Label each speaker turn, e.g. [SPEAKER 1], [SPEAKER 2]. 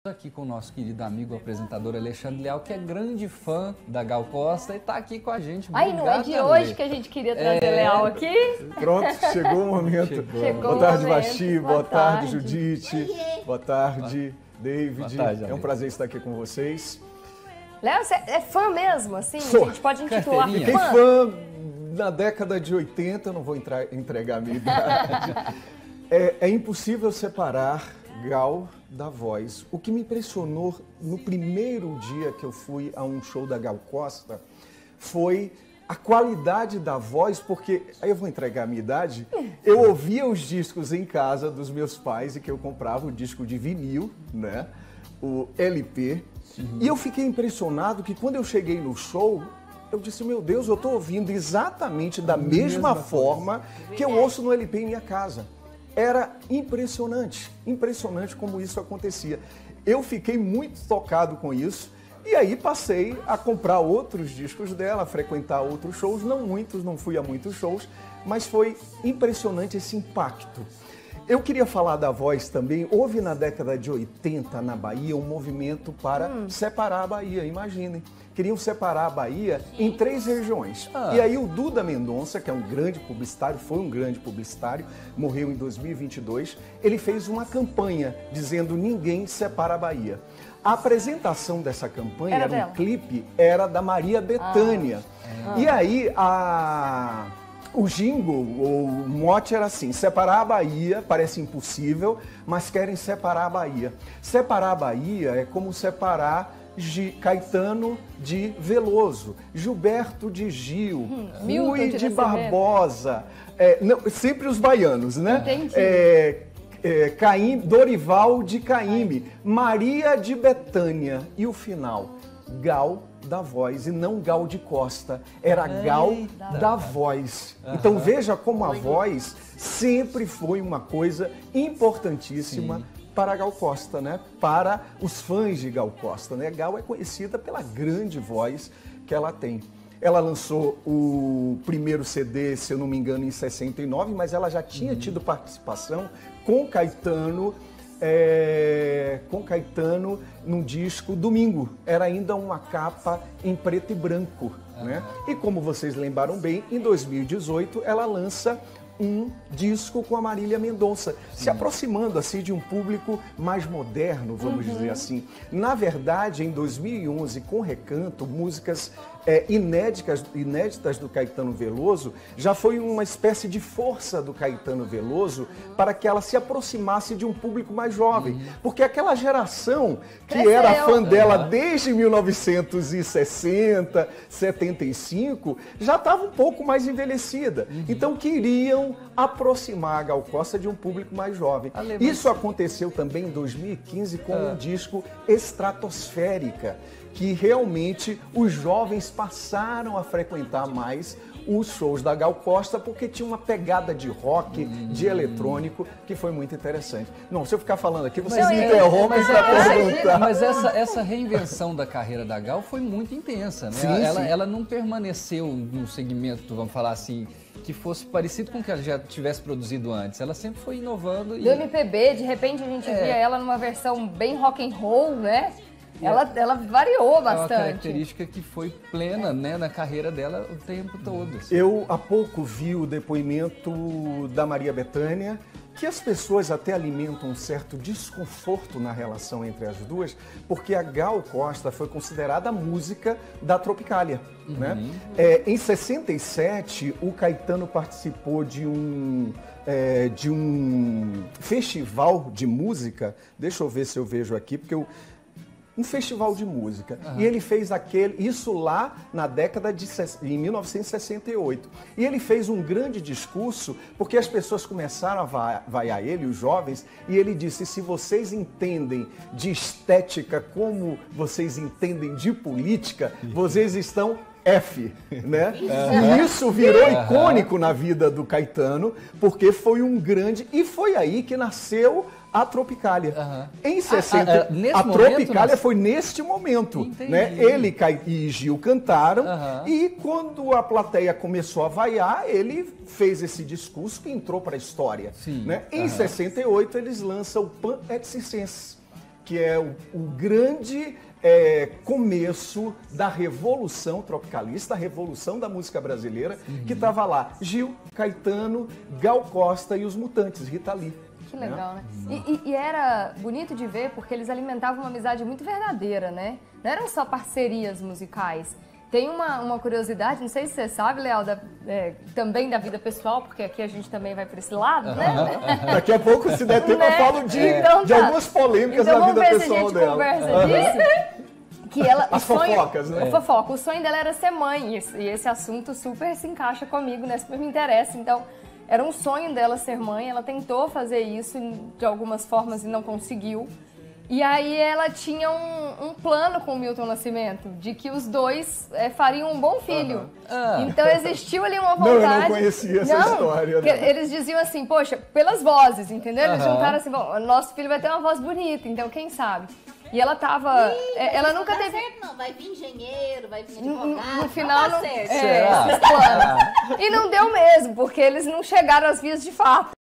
[SPEAKER 1] Aqui com o nosso querido amigo apresentador Alexandre Leal, que é grande fã da Gal Costa e está aqui com a gente.
[SPEAKER 2] Aí não é de hoje que a gente queria trazer Leal aqui?
[SPEAKER 3] Pronto, chegou o momento. Boa tarde, Vaxi. Boa tarde, Judite. Boa tarde, David.
[SPEAKER 1] Boa tarde,
[SPEAKER 3] é um prazer estar aqui com vocês.
[SPEAKER 2] Léo, você é fã mesmo, assim?
[SPEAKER 3] Sou.
[SPEAKER 2] A gente pode intitular
[SPEAKER 3] Fiquei fã na década de 80, não vou entregar a minha idade. É impossível separar Gal da voz. O que me impressionou no primeiro dia que eu fui a um show da Gal Costa foi a qualidade da voz, porque, aí eu vou entregar a minha idade, eu ouvia os discos em casa dos meus pais e que eu comprava o disco de vinil, né, o LP, e eu fiquei impressionado que quando eu cheguei no show, eu disse, meu Deus, eu estou ouvindo exatamente da mesma forma que eu ouço no LP em minha casa. Era impressionante, impressionante como isso acontecia. Eu fiquei muito tocado com isso e aí passei a comprar outros discos dela, a frequentar outros shows, não muitos, não fui a muitos shows, mas foi impressionante esse impacto. Eu queria falar da voz também. Houve na década de 80 na Bahia um movimento para separar a Bahia, imaginem. Queriam separar a Bahia em 3 regiões. E aí o Duda Mendonça, que é um grande publicitário, foi um grande publicitário, morreu em 2022, ele fez uma campanha dizendo ninguém separa a Bahia. A apresentação dessa campanha, era um clipe, era da Maria Bethânia. E aí o jingle, o mote era assim, separar a Bahia parece impossível, mas querem separar a Bahia. Separar a Bahia é como separar Caetano de Veloso, Gilberto de Gil, Rui de Barbosa, sempre os baianos, né?
[SPEAKER 2] Entendi.
[SPEAKER 3] Dorival de Caymmi, Maria de Bethânia e o final, Gal da Voz e não Gal de Costa, era Gal da Voz. Então veja como a voz sempre foi uma coisa importantíssima para a Gal Costa, né? Para os fãs de Gal Costa, né? Gal é conhecida pela grande voz que ela tem. Ela lançou o primeiro CD, se eu não me engano, em 69, mas ela já tinha tido participação com Caetano num disco Domingo. Era ainda uma capa em preto e branco, né? E como vocês lembraram bem, em 2018 ela lança um disco com a Marília Mendonça, se aproximando assim de um público mais moderno, vamos dizer assim. Na verdade, em 2011, com Recanto, músicas inéditas do Caetano Veloso, já foi uma espécie de força do Caetano Veloso para que ela se aproximasse de um público mais jovem. Porque aquela geração que era fã dela desde 1960, 75, já estava um pouco mais envelhecida. Então queriam aproximar a Gal Costa de um público mais jovem. Isso aconteceu também em 2015 com o disco Estratosférica, que realmente os jovens passaram a frequentar mais os shows da Gal Costa porque tinha uma pegada de rock, de eletrônico, que foi muito interessante. Não, se eu ficar falando aqui, vocês me interrompem para perguntar.
[SPEAKER 1] Mas essa reinvenção da carreira da Gal foi muito intensa, né? Ela não permaneceu num segmento, vamos falar assim, que fosse parecido com o que ela já tivesse produzido antes. Ela sempre foi inovando.
[SPEAKER 2] Do MPB, de repente a gente via ela numa versão bem rock and roll, né? Ela variou bastante.
[SPEAKER 1] É uma característica que foi plena, né, na carreira dela o tempo todo. Assim.
[SPEAKER 3] Eu há pouco vi o depoimento da Maria Bethânia, que as pessoas até alimentam um certo desconforto na relação entre as duas, porque a Gal Costa foi considerada a música da Tropicália. Né? Em 67, o Caetano participou de um festival de música, deixa eu ver se eu vejo aqui, porque um festival de música. E ele fez isso lá na década em 1968. E ele fez um grande discurso, porque as pessoas começaram a vaiar ele, os jovens, e ele disse, se vocês entendem de estética como vocês entendem de política, vocês estão F, né? E isso virou icônico na vida do Caetano, porque foi um grande... E foi aí que nasceu a Tropicália. Em 60, a Tropicália foi neste momento. Né? Ele e Gil cantaram e quando a plateia começou a vaiar, ele fez esse discurso que entrou para a história. Né? Em 68, eles lançam o Pan et Circenses, que é o grande começo da revolução tropicalista, a revolução da música brasileira, que estava lá Gil, Caetano, Gal Costa e os Mutantes, Rita Lee.
[SPEAKER 2] Que legal, né? E era bonito de ver porque eles alimentavam uma amizade muito verdadeira, né? Não eram só parcerias musicais. Tem uma curiosidade, não sei se você sabe, Leal, também da vida pessoal, porque aqui a gente também vai para esse lado, né?
[SPEAKER 3] Daqui a pouco, se der tempo, eu falo de algumas polêmicas da vida pessoal dela.
[SPEAKER 2] Vamos ver se a gente conversa disso. Que ela,
[SPEAKER 3] as fofocas, né?
[SPEAKER 2] A fofoca. O sonho dela era ser mãe, e esse assunto super se encaixa comigo, né? Super me interessa. Então, era um sonho dela ser mãe, ela tentou fazer isso de algumas formas e não conseguiu. E aí ela tinha um plano com o Milton Nascimento, de que os dois fariam um bom filho. Então existiu ali uma vontade...
[SPEAKER 3] Não, eu não conhecia essa história. Né?
[SPEAKER 2] Eles diziam assim, poxa, pelas vozes, entendeu? Eles juntaram assim, bom, nosso filho vai ter uma voz bonita, então quem sabe? E ela tava... ela nunca teve...
[SPEAKER 4] Certo, não. Vai vir engenheiro, vai vir advogado.
[SPEAKER 2] No final não...
[SPEAKER 4] certo.
[SPEAKER 2] Esses planos. E não deu mesmo, porque eles não chegaram às vias de fato.